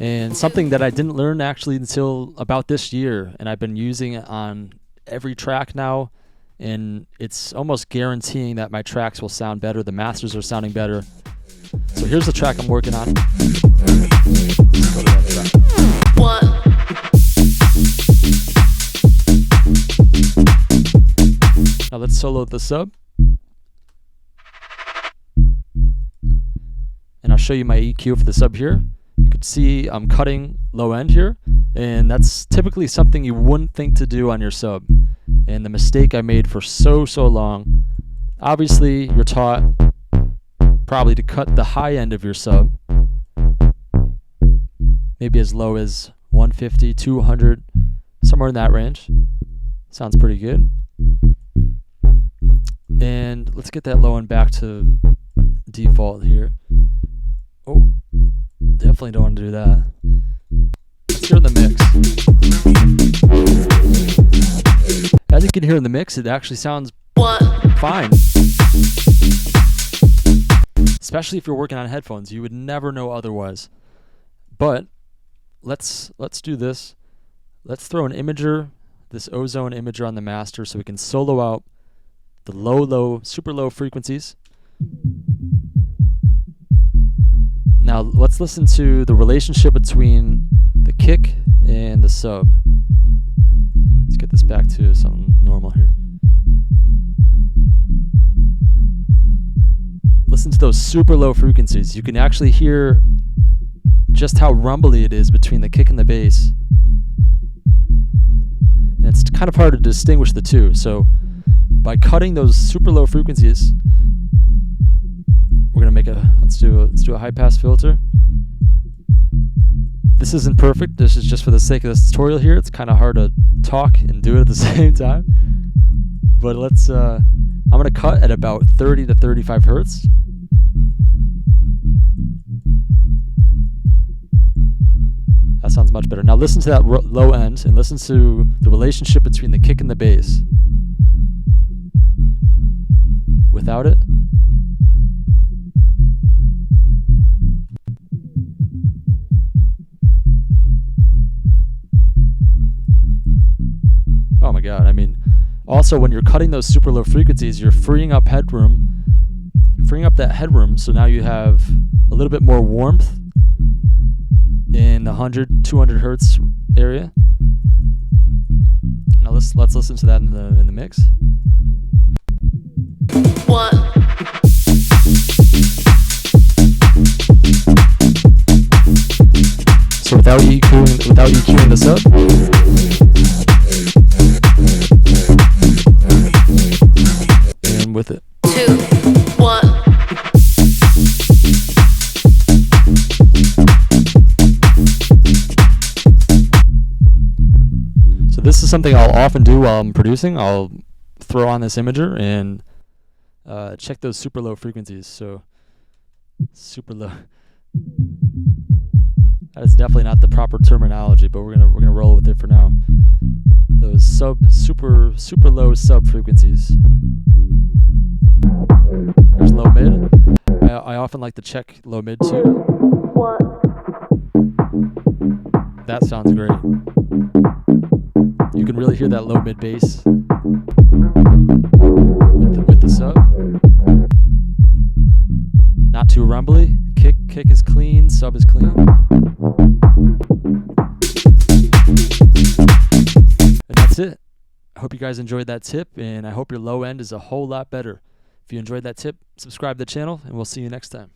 And something that I didn't learn actually until about this year, and I've been using it on every track now, and it's almost guaranteeing that my tracks will sound better. The masters are sounding better. So here's the track I'm working on. Let's go to that track. What? Now let's solo the sub. And I'll show you my EQ for the sub here. You can see I'm cutting low end here, and that's typically something you wouldn't think to do on your sub. And the mistake I made for so long, obviously you're taught probably to cut the high end of your sub, maybe as low as 150, 200, somewhere in that range. Sounds pretty good. And let's get that low end back to default here. Oh, definitely don't want to do that. Let's hear in the mix. As you can hear in the mix, it actually sounds fine. Especially if you're working on headphones, you would never know otherwise. But let's do this. Let's throw an imager, this ozone imager on the master, so we can solo out the low, super low frequencies. Now let's listen to the relationship between the kick and the sub. Let's get this back to something normal here. Listen to those super low frequencies. You can actually hear just how rumbly it is between the kick and the bass. And it's kind of hard to distinguish the two. So by cutting those super low frequencies, we're gonna make let's do a high pass filter. This isn't perfect. This is just for the sake of this tutorial here. It's kind of hard to talk and do it at the same time. But I'm gonna cut at about 30 to 35 hertz. That sounds much better. Now listen to that low end and listen to the relationship between the kick and the bass. Without it. Oh my god, I mean, also when you're cutting those super low frequencies, you're freeing up that headroom, so now you have a little bit more warmth in the 100, 200 hertz area. Now let's listen to that in the mix. What? So without EQing this up. And with it. 2, 1. So this is something I'll often do while I'm producing. I'll throw on this imager and check those super low frequencies. So super low. That is definitely not the proper terminology, but we're gonna roll with it for now. Those super low sub frequencies. There's low mid. I often like to check low mid too. That sounds great. You can really hear that low mid bass with the sub. Not too rumbly. Kick is clean, sub is clean. And that's it. I hope you guys enjoyed that tip, and I hope your low end is a whole lot better. If you enjoyed that tip, subscribe to the channel, and we'll see you next time.